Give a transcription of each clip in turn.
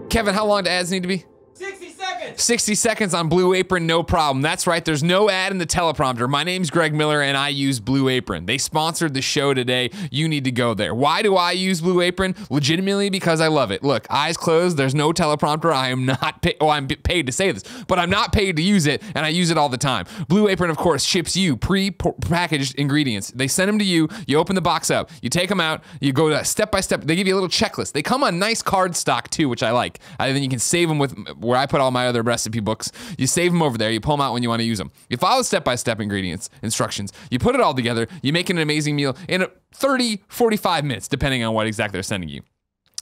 Kevin, how long do ads need to be? 60 seconds. 60 seconds on Blue Apron, no problem. That's right, there's no ad in the teleprompter. My name's Greg Miller and I use Blue Apron. They sponsored the show today. You need to go there. Why do I use Blue Apron? Legitimately because I love it. Look, eyes closed, there's no teleprompter. I am not paid, oh, I'm paid to say this, but I'm not paid to use it and I use it all the time. Blue Apron, of course, ships you pre-packaged ingredients. They send them to you, you open the box up, you take them out, you go to step by step. They give you a little checklist. They come on nice card stock too, which I like. Then you can save them with where I put all my other recipe books. You save them over there. You pull them out when you want to use them. You follow step-by-step instructions. You put it all together. You make an amazing meal in 30, 45 minutes, depending on what exactly they're sending you.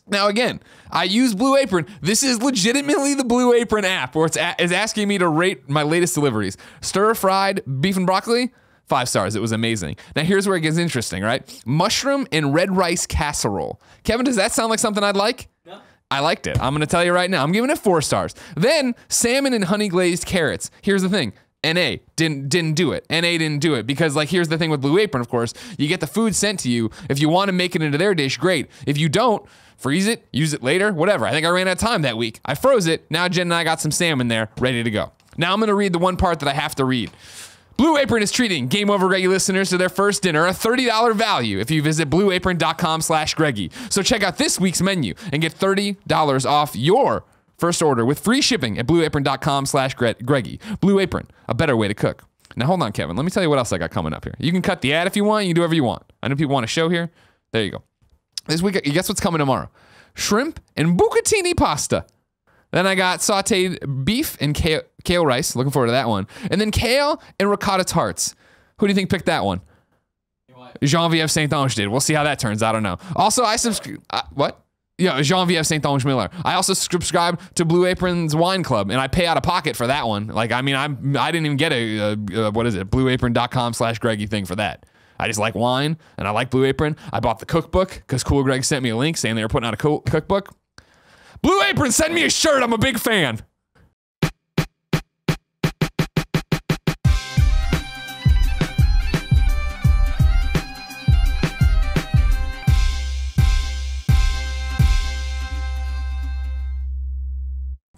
Now, again, I use Blue Apron. This is legitimately the Blue Apron app where it's asking me to rate my latest deliveries. Stir-fried beef and broccoli, 5 stars. It was amazing. Now, here's where it gets interesting, right? Mushroom and red rice casserole. Kevin, does that sound like something I'd like? No. I liked it. I'm going to tell you right now. I'm giving it 4 stars. Then salmon and honey glazed carrots. Here's the thing. NA didn't do it. NA didn't do it because, like, here's the thing with Blue Apron, of course. You get the food sent to you. If you want to make it into their dish, great. If you don't, freeze it, use it later, whatever. I think I ran out of time that week. I froze it. Now Jen and I got some salmon there ready to go. Now I'm going to read the one part that I have to read. Blue Apron is treating GameOverGreggy listeners to their first dinner a $30 value if you visit blueapron.com/Greggy. So check out this week's menu and get $30 off your first order with free shipping at blueapron.com/Greggy. Blue Apron, a better way to cook. Now hold on, Kevin. Let me tell you what else I got coming up here. You can cut the ad if you want. You can do whatever you want. I know people want a show here. There you go. This week, guess what's coming tomorrow? Shrimp and bucatini pasta. Then I got sauteed beef and kale rice. Looking forward to that one. And then kale and ricotta tarts. Who do you think picked that one? Geneviève Saint-Onge did. We'll see how that turns. I don't know. Also, I subscribe. What? Yeah, Geneviève Saint-Onge Miller. I also subscribe to Blue Apron's Wine Club, and I pay out of pocket for that one. Like, I mean, I didn't even get a what is it? blueapron.com/Greggy thing for that. I just like wine, and I like Blue Apron. I bought the cookbook because Cool Greg sent me a link saying they were putting out a cookbook. Blue Apron, send me a shirt. I'm a big fan.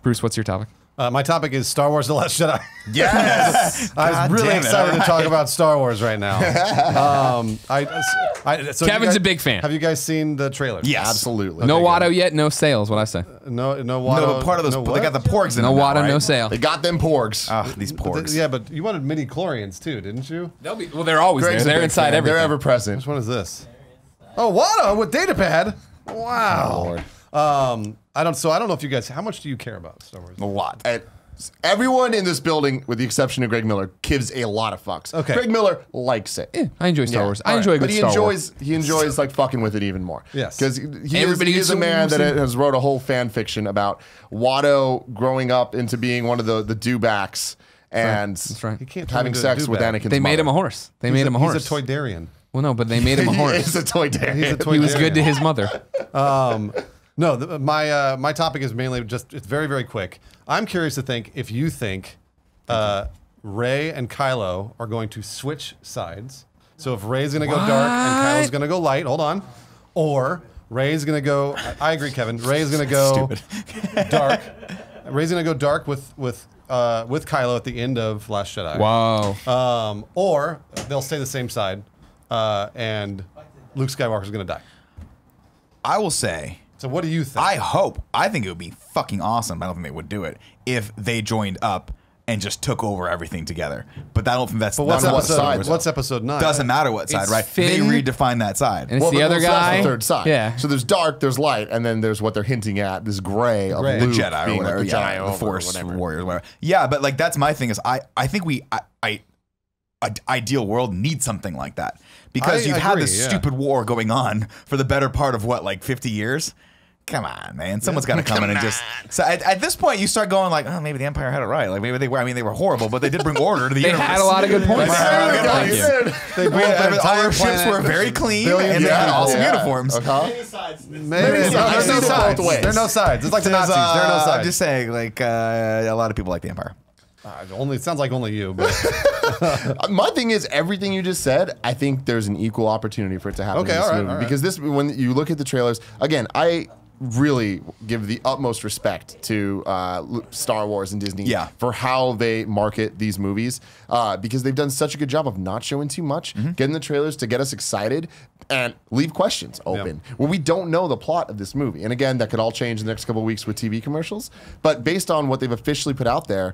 Bruce, what's your topic? My topic is Star Wars The Last Jedi. Yes! I'm really excited to talk about Star Wars right now. So Kevin's a big fan. Have you guys seen the trailer? Yes. Absolutely. Okay, no Watto yet, no sales, what I say. No Watto. No, part of those, they got the porgs in no them. Watto, right? no sale. They got them porgs. Oh, these porgs. Yeah, but you wanted midi-chlorians too, didn't you? They'll be, well, they're always Greg's there. They're inside everything. They're ever present. Which one is this? Oh, Watto with datapad. Wow. I don't know if you guys, how much do you care about Star Wars? A lot. Everyone in this building, with the exception of Greg Miller, gives a lot of fucks. Okay. Greg Miller likes it. Yeah, I enjoy Star Wars. I enjoy a good but Star Wars. He enjoys like fucking with it even more. Yes. Because he is a man that has wrote a whole fan fiction about Watto growing up into being one of the dewbacks and That's right. He can't having sex with Anakin's They made mother. him a horse. They made him a horse. He's a toydarian. Well, no, but they made him a horse. He's a toydarian. He's a toydarian. He was good to his mother. No, my topic is mainly just, it's very, very quick. I'm curious to think if you think Rey and Kylo are going to switch sides. So if Rey's going to go dark and Kylo's going to go light, hold on. Or Rey's going to go, I agree, Kevin. Rey's going to go dark. Rey's going to go dark with Kylo at the end of Last Jedi. Wow. Or they'll stay the same side and Luke Skywalker's going to die. I will say. So what do you think? I think it would be fucking awesome. I don't think they would do it if they joined up and just took over everything together. But I don't think that's. But what's episode 9? Doesn't matter what side, right? They redefine that side. And it's the other guy. That's the third side. Yeah. So there's dark, there's light, and then there's what they're hinting at, this gray of The Luke Jedi being or whatever, like the Jedi, the Force whatever. warriors, whatever. Yeah, but like that's my thing is I think ideal world needs something like that because you've had this stupid war going on for the better part of what, like 50 years. Come on, man. Someone's got to come in and just. So at this point, you start going like, oh, maybe the Empire had it right. Like maybe they were. I mean, they were horrible, but they did bring order to the universe. They had a lot of good points. They both had All their ships were very clean and they had awesome uniforms. Okay. Maybe there's no sides. There are no sides. It's like the Nazis. There are no sides. I'm just saying, like a lot of people like the Empire. It sounds like only you. But my thing is everything you just said. I think there's an equal opportunity for it to happen in this movie because this, when you look at the trailers, again, I really give the utmost respect to Star Wars and Disney for how they market these movies because they've done such a good job of not showing too much, getting the trailers to get us excited and leave questions open when we don't know the plot of this movie. And again, that could all change in the next couple of weeks with TV commercials. But based on what they've officially put out there,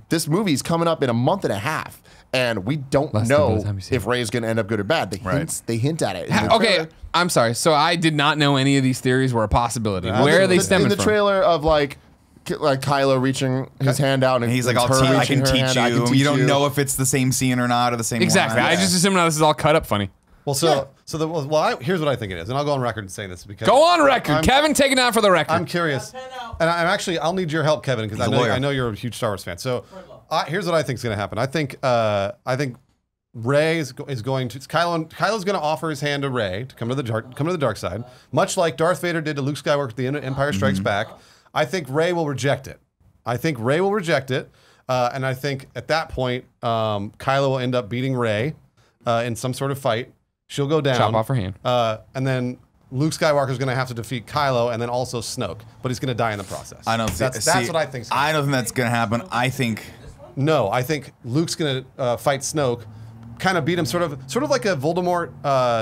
this movie is coming up in a month and a half. And we don't know if Rey is going to end up good or bad. They hint at it. Okay, I'm sorry. So I did not know any of these theories were a possibility. Where are they stemming from? In the trailer of like Kylo reaching his hand out and he's like, I can teach you. You don't know if it's the same scene or not or the same Exactly. one. I just assume now this is all cut up funny. Well, here's what I think it is, and I'll go on record saying this because go on record, Kevin. Take it down for the record. I'm curious, and I'll need your help, Kevin, because I know you're a huge Star Wars fan. So here's what I think is going to happen. I think Rey is going to Kylo's going to offer his hand to Rey to come to the dark side, much like Darth Vader did to Luke Skywalker at the end of Empire Strikes Back. I think Rey will reject it. And I think at that point, Kylo will end up beating Rey in some sort of fight. She'll go down. Chop off her hand. And then Luke Skywalker is going to have to defeat Kylo and then also Snoke, but he's going to die in the process. I don't think that's what I think. I don't think that's going to happen. I think Luke's going to fight Snoke, kind of beat him, sort of like a Voldemort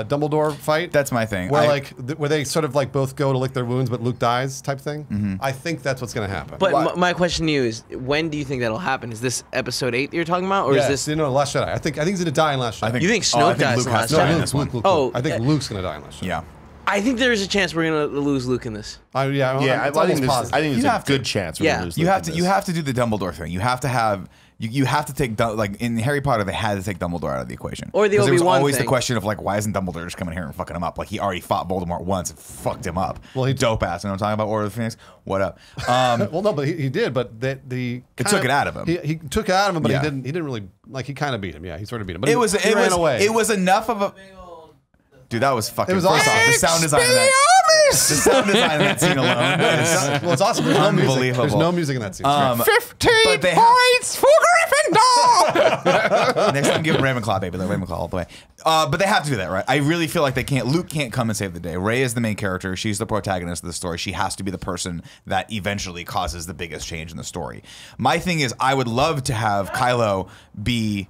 Dumbledore fight. That's my thing. Where where they sort of like both go to lick their wounds, but Luke dies type thing. I think that's what's going to happen. But my question to you is, when do you think that'll happen? Is this episode 8 that you're talking about, or is this Last Jedi? I think he's going to die in Last Jedi. You think Snoke dies in Last Jedi? Luke. I think Luke's going to die in Last Jedi. Yeah. I think there's a chance we're gonna lose Luke in this. I think there's a good chance we're gonna lose Luke. You have to do the Dumbledore thing. You have to have. You have to take, like in Harry Potter, they had to take Dumbledore out of the equation. Or the Obi-Wan thing. There was always the question of like, why isn't Dumbledore just coming here and fucking him up? Like he already fought Voldemort once and fucked him up. Well, he dope ass. You know what I'm talking about? Order of the Phoenix. What up? Well, no, but he did. But it took it out of him. He took it out of him, but he didn't really like. He kind of beat him. Yeah, he sort of beat him. But he ran away. It was enough of a. Dude, that was fucking. It was awesome. The sound design of that. The sound design of that scene alone. It's awesome. There's no music. There's no music in that scene. 50 points for Gryffindor. Next time, give him Ravenclaw, baby. Like Ravenclaw all the way. But they have to do that, right? I really feel like they can't. Luke can't come and save the day. Rey is the main character. She's the protagonist of the story. She has to be the person that eventually causes the biggest change in the story. My thing is, I would love to have Kylo be.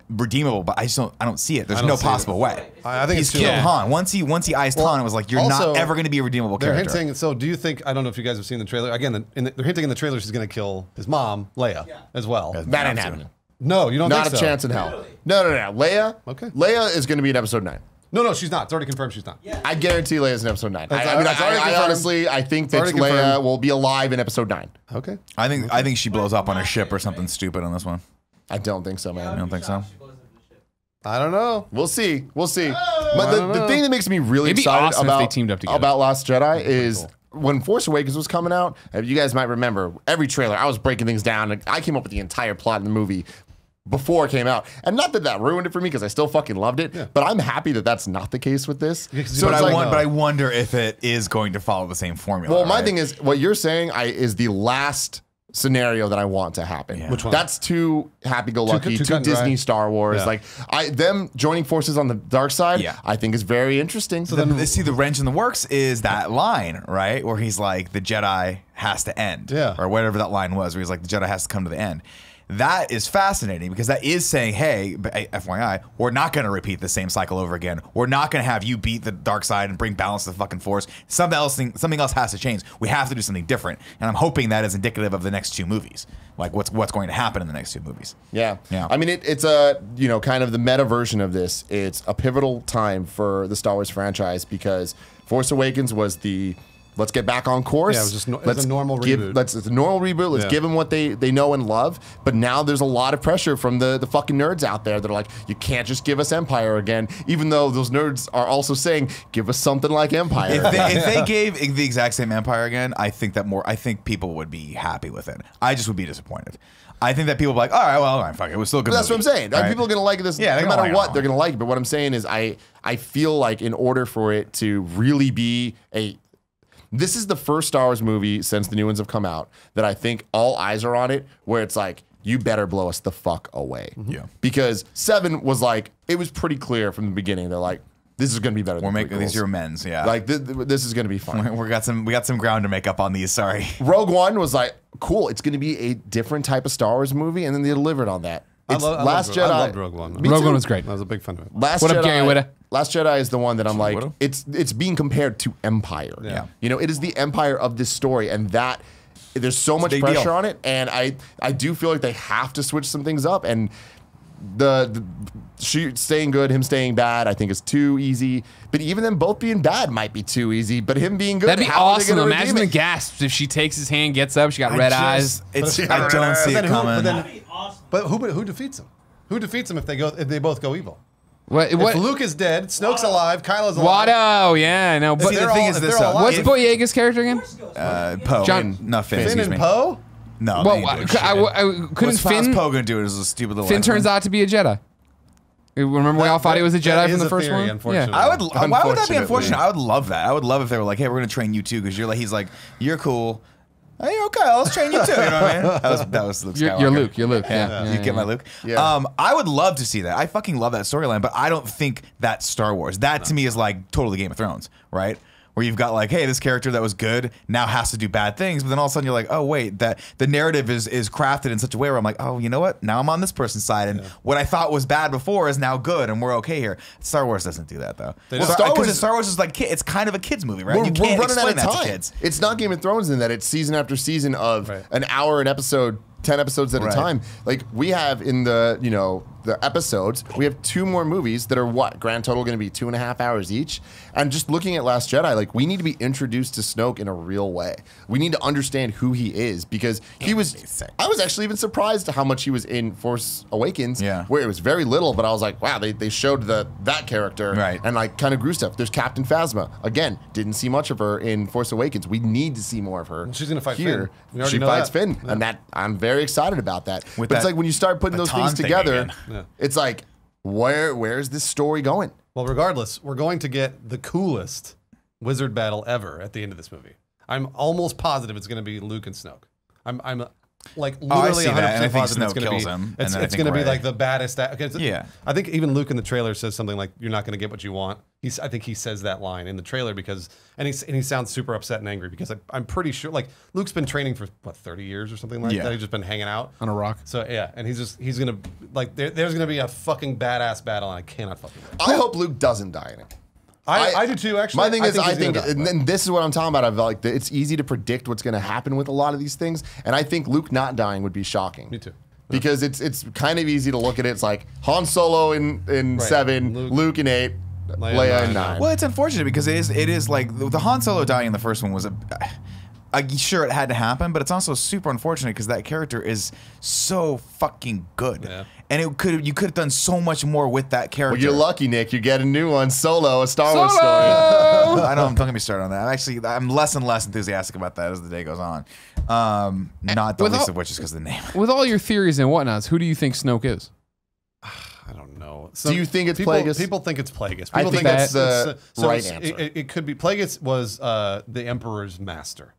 Redeemable, but I don't see it. There's no possible way. I think he's killed Han. Once he iced Han, it was like, you're not ever going to be a redeemable character. They're hinting. So do you think? I don't know if you guys have seen the trailer. Again, they're hinting in the trailer she's going to kill his mom, Leia, as well. That ain't happening. No, you don't. Not think a so? chance in hell. No. Leia. Okay. Leia is going to be in episode 9. No, she's not. It's already confirmed she's not. Yeah. I guarantee Leia's in episode 9. I honestly, I think that Leia will be alive in episode 9. Okay. I think she blows up on her ship or something stupid on this one. I don't think so, man. You don't think so? I don't know. We'll see. But the thing that makes me really excited awesome if they teamed up together. about Last Jedi is when Force Awakens was coming out. You guys might remember every trailer. I was breaking things down. I came up with the entire plot in the movie before it came out, and not that ruined it for me because I still fucking loved it. Yeah. But I'm happy that that's not the case with this. So but I wonder if it is going to follow the same formula. Well, my thing is what you're saying is the last scenario that I want to happen. Yeah. Which one? That's too happy-go-lucky, too Disney Star Wars. Yeah. Like them joining forces on the dark side, I think is very interesting. So then see the wrench in the works is that line, right? Where he's like, the Jedi has to end. Or whatever that line was, where he's like, the Jedi has to come to the end. That is fascinating because that is saying, hey, FYI, we're not going to repeat the same cycle over again. We're not going to have you beat the dark side and bring balance to the fucking force. Something else has to change. We have to do something different. And I'm hoping that is indicative of the next 2 movies. Like what's going to happen in the next 2 movies. Yeah. I mean, it's a, kind of the meta version of this. It's a pivotal time for the Star Wars franchise because Force Awakens was the... Let's get back on course. Yeah, it was a normal reboot. It's a normal reboot. Let's give them what they know and love. But now there's a lot of pressure from the fucking nerds out there that are like, you can't just give us Empire again. Even though those nerds are also saying, give us something like Empire. If they gave the exact same Empire again, I think people would be happy with it. I just would be disappointed. I think that people would be like, all right, fuck it. It was still a good. That's movie. what I'm saying. Right? People are gonna like this. Yeah, no matter what, they're gonna like it. But what I'm saying is, I feel like in order for it to really be this is the first Star Wars movie since the new ones have come out that I think all eyes are on it, where it's like, you better blow us the fuck away. Yeah. Because 7 was like, it was pretty clear from the beginning. They're like, this is going to be better than We're making prequels. these your men's, yeah. Like, this is going to be fun. we got some ground to make up on these, sorry. Rogue One was like, cool, it's going to be a different type of Star Wars movie, and then they delivered on that. I It's loved Rogue One. Rogue One was great. I was a big fan of it. Last What Jedi, up, Gary Whitta? Last Jedi is the one that I'm like, Whitta? it's being compared to Empire. Yeah. You know, it is the Empire of this story, and that there's so much big pressure deal. on it, and I do feel like they have to switch some things up, and she staying good, him staying bad, I think is too easy. But even them both being bad might be too easy. But him being good, That'd be how are they awesome. gonna Imagine the redeem it? gasps if she takes his hand, gets up, she got red eyes. I don't see it coming. That'd be awesome. But who defeats him? Who defeats him if they both go evil? What? If Luke is dead, Snoke's alive, Kylo's alive. Watto, yeah, I know. But See, the thing is this, though. what's Boyega's character again? Poe. John- No, Finn, Finn excuse and me. Poe? No, Well, they ain't doing couldn't shit. What's Finn? Poe gonna do? It was a stupid little. Finn turns out to be a Jedi. Remember we all thought he was a that Jedi is from the a first theory, one? unfortunately. I would. Why would that be Unfortunately. unfortunate? I would love that. I would love if they were like, "Hey, we're gonna train you too," because you're like, he's like, "You're cool." Hey, okay, let's train you too. You know what I mean? That was Luke Skywalker. You're Luke. You're Luke. Yeah. You get my Luke? Yeah. I would love to see that. I fucking love that storyline, but I don't think that's Star Wars. That to me is like totally Game of Thrones, right? Where you've got like, hey, this character that was good now has to do bad things, but then all of a sudden you're like, oh wait, that the narrative is crafted in such a way where I'm like, oh, you know what? Now I'm on this person's side, and what I thought was bad before is now good, and we're okay here. Star Wars doesn't do that though. Star Wars is like it's kind of a kids movie, right? We're running out explain of that to time. kids. It's not Game of Thrones in that it's season after season of an hour an episode, 10 episodes at a time. Like we have in the the episodes, we have 2 more movies that are what grand total going to be 2.5 hours each. And just looking at Last Jedi, like we need to be introduced to Snoke in a real way. We need to understand who he is because he was. I was actually even surprised how much he was in Force Awakens, where it was very little, but I was like, wow, they showed that character, and like kind of grew stuff. There's Captain Phasma. Again, didn't see much of her in Force Awakens. We need to see more of her. And she's gonna fight here. Finn. She fights Finn, and that I'm very excited about that. But it's like when you start putting those things together, it's like, where's this story going? Well, regardless, we're going to get the coolest wizard battle ever at the end of this movie. I'm almost positive it's going to be Luke and Snoke. I'm like literally 100% positive it's going to be. It's going to be like the baddest. Yeah, I think even Luke in the trailer says something like, "You're not going to get what you want." I think he says that line in the trailer because, and he sounds super upset and angry because I'm pretty sure like Luke's been training for what 30 years or something like that. He's just been hanging out on a rock. So yeah, and he's gonna like there's gonna be a fucking badass battle, and I cannot fucking wait. I hope Luke doesn't die in it. I do too, actually. My thing is, I think, and this is what I'm talking about. I've like, it's easy to predict what's going to happen with a lot of these things, and I think Luke not dying would be shocking. Me too. Because it's kind of easy to look at it. It's like Han Solo in 7, Luke in 8, Leia in 9. Well, it's unfortunate because it is like the Han Solo dying in the first one was sure it had to happen, but it's also super unfortunate because that character is so fucking good, and you could have done so much more with that character. Well, you're lucky, Nick. You get a new one, Solo, a Star Wars story. I know. Don't get me started on that. I'm less and less enthusiastic about that as the day goes on. Not the least of which is because of the name. With all your theories and whatnots, who do you think Snoke is? I don't know. Do you think it's Plagueis? People think it's Plagueis. I think that's the right answer. It could be Plagueis was the Emperor's master.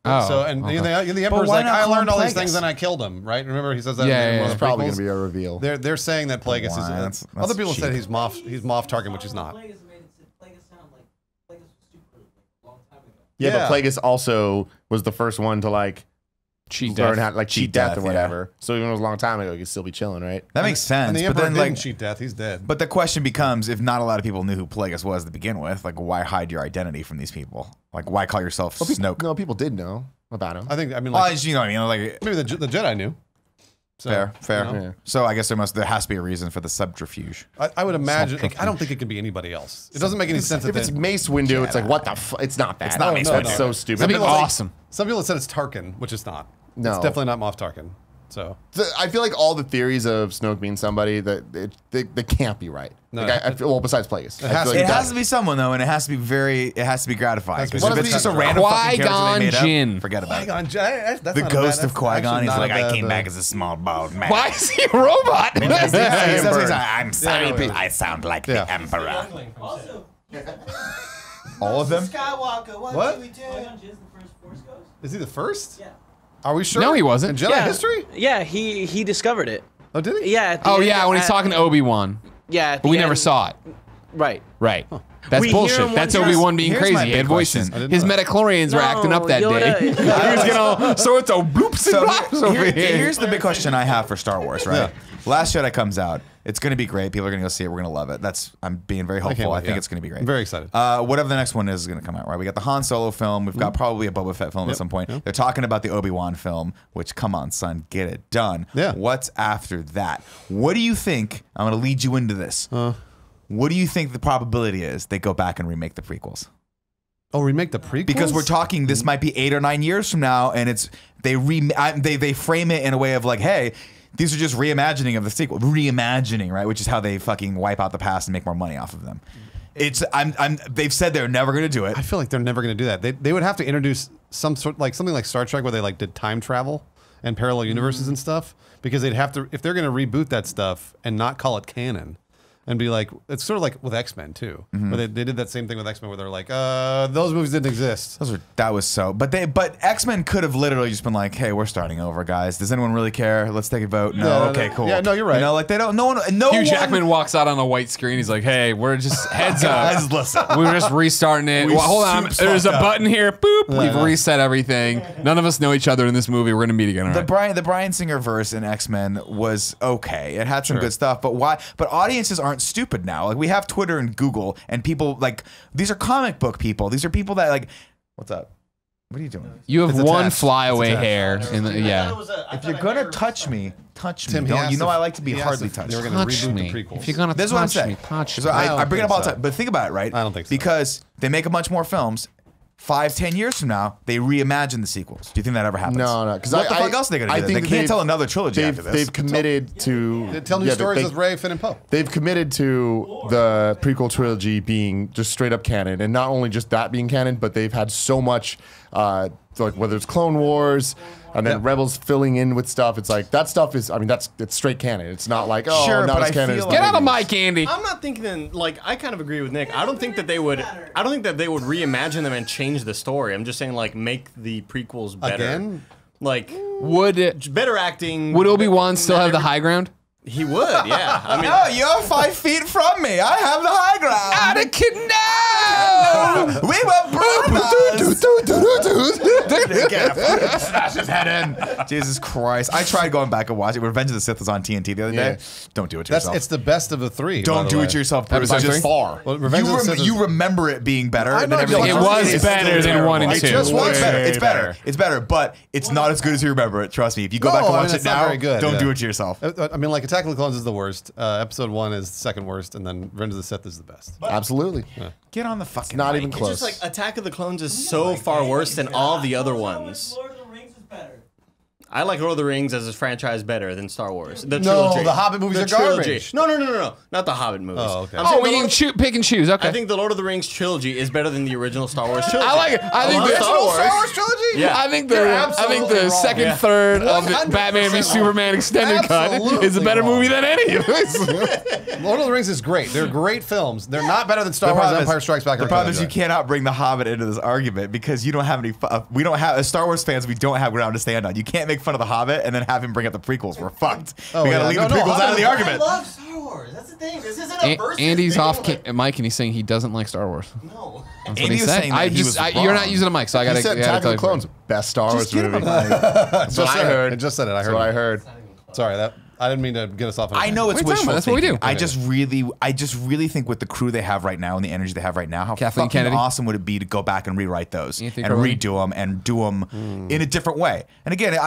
Oh, so and the Emperor's like, I learned all these things and I killed him, right? Remember he says that. Yeah, it's probably going to be a reveal. They're saying that Plagueis is. Other people said he's Moff Tarkin, which is not. Yeah, but Plagueis also was the first one to like learn how to like cheat death or whatever. So even though it was a long time ago, he could still be chilling, right? That makes sense. And the Emperor didn't cheat death; he's dead. But the question becomes, if not a lot of people knew who Plagueis was to begin with, like why hide your identity from these people? Like why call yourself Snoke? No, people did know about him. I mean, like, you know what I mean? Like maybe the Jedi knew. So, fair. You know? Yeah. So I guess there has to be a reason for the subterfuge. I would imagine. I don't think it could be anybody else. It doesn't make any sense. If it's Mace Windu, it's like what the fuck? It's not that. It's not Mace Windu. That's so stupid. That'd be awesome. Some people have said it's Tarkin, which is not. No, it's definitely not Moff Tarkin. So I feel like all the theories of Snoke being somebody that they can't be right. No, like I feel, well, besides Plagueis, it has to be someone though, and it has to be gratifying. Because if it's just a random fucking character they made up, forget about it. That's the ghost of Qui-Gon. He's like, I came back as a small bald man. Why is he a robot? I'm sorry, I sound like the Emperor. All of them? Skywalker. What? Qui-Gon Jinn is the first Force Ghost? Is he the first? Yeah. Are we sure? No, he wasn't. In Jedi history? Yeah, he discovered it. Oh, did he? Yeah. At the Oh end- yeah, when he's at- talking to Obi-Wan. Yeah. at But the we never end- saw it. Right. Right. That's We hear him bullshit. one That's time- Obi-Wan being Here's my crazy. He had big question. voices. I didn't His know that. metachlorians were acting up that Yoda- day. He was gonna, so it's a bloops and blops over here. Here's the big question I have for Star Wars, right? Yeah. Last Jedi comes out. It's going to be great. People are going to go see it. We're going to love it. I'm being very hopeful. I think it's going to be great. I'm very excited. Whatever the next one is going to come out, right? We got the Han Solo film. We've got probably a Boba Fett film at some point. They're talking about the Obi-Wan film, which, come on, son, get it done. Yeah. What's after that? What do you think? I'm going to lead you into this. What do you think the probability is they go back and remake the prequels? Oh, remake the prequels? Because we're talking, this might be 8 or 9 years from now, and it's they frame it in a way of like, hey, these are just reimagining of the sequel, reimagining, right? Which is how they fucking wipe out the past and make more money off of them. It's they've said they're never going to do it. I feel like they're never going to do that. They would have to introduce something like Star Trek where they like did time travel and parallel universes and stuff, because they'd have to, if they're going to reboot that stuff and not call it canon. And be like, it's sort of like with X-Men too, where they did that same thing with X-Men, where they're like, those movies didn't exist. But X-Men could have literally just been like, hey, we're starting over, guys. Does anyone really care? Let's take a vote. No, okay, cool. Yeah, no, you're right. You know, like they don't. No Hugh one. Jackman walks out on a white screen. He's like, "Hey, we're just heads up. Guys, listen. We're just restarting it. We Well, hold on. soups There's a fucked up. button here. Boop. We've reset everything. None of us know each other in this movie. We're gonna meet again. All right. The Bryan Singer verse in X-Men was okay. It had some good stuff, but why? But audiences aren't stupid now. Like we have Twitter and Google, and people like these are comic book people. These are people that like. What's up? What are you doing? You have It's one attached. flyaway It's attached. hair. In the, yeah. If you're gonna touch me, touch me. Tim, he Don't asked you know if- I like to be he asked hardly if touched. they were gonna Touch reboot me. the prequels. If you're gonna This is what I'm touch saying. me, touch me. So I don't bring it up think all the so. time, but think about it, right? I don't think so. Because they make a bunch more films. 5-10 years from now, they reimagine the sequels. Do you think that ever happens? No, because What the fuck else are they gonna do? They can't tell another trilogy after this. They've committed to Tell new stories with Rey, Finn, and Poe. They've committed to the prequel trilogy being just straight up canon, and not only just that being canon, but they've had so much, like whether it's Clone Wars and then Rebels filling in with stuff. It's like that stuff is, I mean, it's straight canon. It's not like Sure, now but it's I canon. feel It's Get not out of movies. mic, Andy. I'm not thinking like I kind of agree with Nick. I don't think that they would. I don't think that they would reimagine them and change the story. I'm just saying like make the prequels better. Again? Like Would better acting. Obi-Wan still have the high ground? He would. Yeah. I mean, No, you're 5 feet from me. I have the high ground. Anakin, no! We were brothers. Smash his head in. Jesus Christ. I tried going back and watching. Revenge of the Sith was on TNT the other day. Don't do it to yourself. It's the best of the three. Don't by the do way. it to yourself, Bruce. Episode It's just three? far. Well, Revenge of the Sith is- You remember it being better I than know, everything It It else. was It's better still than terrible. 1 and It's 2. just Way it's better. It's better. better. It's better, but it's not as good as you remember it. Trust me. If you go No, back and I mean, watch it it's not now, very good, don't yeah. do it to yourself. I mean, like Attack of the Clones is the worst. Episode 1 is second worst, and then Revenge of the Sith is the best. Absolutely. Get on the fucking. Not mic. even it's close. just like Attack of the Clones is so far worse than all the other ones. Lord of the Rings is better. I like Lord of the Rings as a franchise better than Star Wars. The No, trilogy. the Hobbit movies The are trilogy. garbage. No, not the Hobbit movies. Oh, okay. I'm saying Oh, we the can Lord- pick and choose. Okay. I think the Lord of the Rings trilogy is better than the original Star Wars trilogy. I like it. I think the Star Wars. trilogy? Yeah. I think You're the absolutely wrong. second Yeah. third of the 100% Batman v Superman extended cut Absolutely is a better wrong. movie than any of this. Lord of the Rings is great. They're great films. They're not better than Star Wars, Empire Strikes Back. The or problem Return is of you the Jedi. cannot bring the Hobbit into this argument because you don't have any. We don't have as Star Wars fans. We don't have ground to stand on. You can't make fun of the Hobbit and then have him bring up the prequels. We're fucked. Oh, we gotta yeah. leave No, the no, prequels out of the Hobbit- argument. I love Star Wars. That's the thing. This isn't a versus Andy's thing. off mic and he's saying he doesn't like Star Wars. No. That's Andy what he was said. saying that he was You're not wrong. using a mic, so I He gotta. said I Attack gotta of tell the you. Clones, best Star Wars give him movie. a mic. That's what I heard. I just said it. I That's heard. what I it. heard. Sorry, I didn't mean to get us off. On a I know it's What are you talking wishful about? That's what we thinking. do. I just really think with the crew they have right now and the energy they have right now, how Kathleen fucking Kennedy. awesome would it be to go back and rewrite those Anthony and Corwin. redo them and do them in a different way. And again,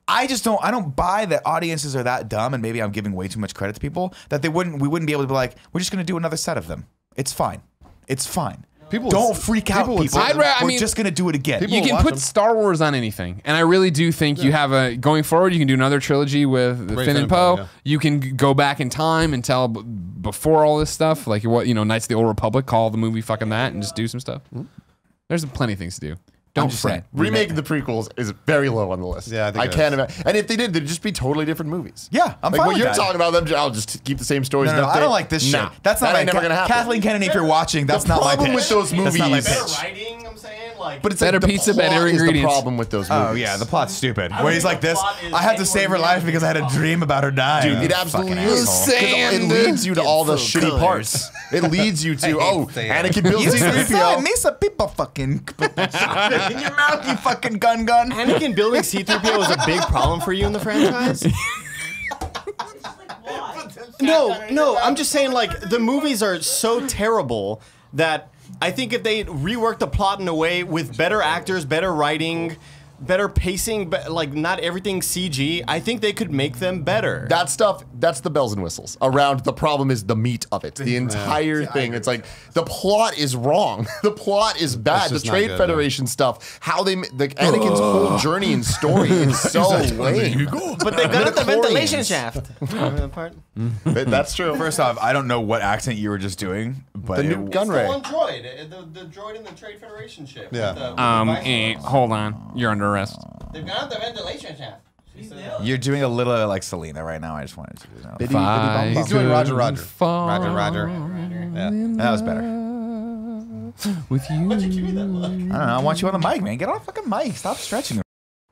I just don't buy that audiences are that dumb, and maybe I'm giving way too much credit to people that we wouldn't be able to be like, we're just gonna do another set of them. It's fine. It's fine. People don't would- freak out, people would people. say that. We're just gonna do it again. People You can watch put them. Star Wars on anything, and I really do think you have a going forward. You can do another trilogy with Finn and Poe. yeah. You can go back in time and tell before all this stuff, like what Knights of the Old Republic. Call the movie fucking that, and just do some stuff. There's plenty of things to do. Don't fret. Remaking the prequels is very low on the list. Yeah, I think I it can't is. imagine. And if they did, they'd just be totally different movies. Yeah, I'm like fine what with you're that. talking about, them. I'll just keep the same stories. No, I don't like this shit. Nah, That's not that ain't never gonna happen. Kathleen Kennedy, if you're watching, that's not my pitch. problem with those That's not my movies- pitch. Better writing, I'm saying, like. But it's Better like the pizza, plot better is the ingredients. problem with those movies. Oh yeah, the plot's stupid. don't Where he's think like the this, plot is I had to any save more her life realistic because I had a than dream about her dying. Dude, it absolutely Fucking is. asshole. 'Cause it leads you to all the shitty parts. It leads you to, Anakin builds You said C-3PO. me some people fucking in your mouth, you fucking gun. Anakin building C-3PO was a big problem for you in the franchise? No, I'm just saying, like, the movies are so terrible that I think if they reworked the plot in a way with better actors, better writing, better pacing, but like not everything CG, I think they could make them better. That stuff, that's the bells and whistles around. The problem is the meat of it. The entire thing. It's like the plot is wrong. The plot is bad. The just not Trade good, Federation stuff, how they, Anakin's whole journey and story is so lame. But they got the ventilation shaft. Remember that part? That's true. First off, I don't know what accent you were just doing, but The new gun ray. droid, the droid in the Trade Federation ship. Yeah. Hold on. You're under arrest. They've got the ventilation shaft. you're doing a little like Selena right now. I just wanted to know. Biddy, biddy, bum, bum. He's doing Roger. Far Roger. Yeah. That was better. with you. I don't know. I want you on the mic, man. Get on the fucking mic. Stop stretching.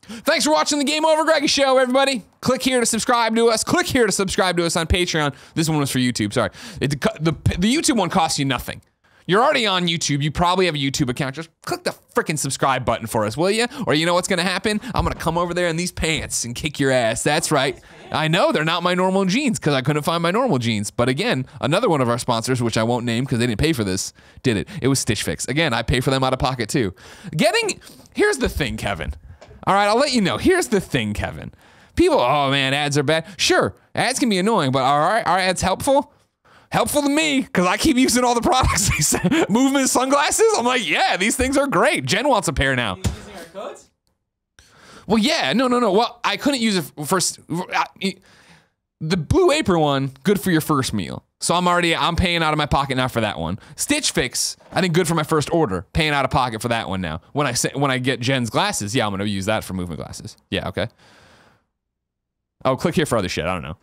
Thanks for watching the Game Over Greggy show, everybody. Click here to subscribe to us. Click here to subscribe to us on Patreon. This one was for YouTube, sorry. The YouTube one costs you nothing. You're already on YouTube. You probably have a YouTube account. Just click the freaking subscribe button for us, will you? Or you know what's going to happen? I'm going to come over there in these pants and kick your ass. That's right. I know they're not my normal jeans because I couldn't find my normal jeans. But again, another one of our sponsors, which I won't name because they didn't pay for this, did it. It was Stitch Fix. Again, I pay for them out of pocket too. Here's the thing, Kevin. All right, I'll let you know. Here's the thing, Kevin. People, oh man, ads are bad. Sure, ads can be annoying, but are ads helpful? Helpful to me, because I keep using all the products they say. Movement sunglasses? I'm like, yeah, these things are great. Jen wants a pair now. Using our codes? Well, yeah, no. Well, I couldn't use it first. The Blue Apron one, good for your first meal. So I'm paying out of my pocket now for that one. Stitch Fix, I think good for my first order. Paying out of pocket for that one now. When I get Jen's glasses, yeah, I'm gonna use that for movement glasses. Yeah, okay. Oh, click here for other shit. I don't know.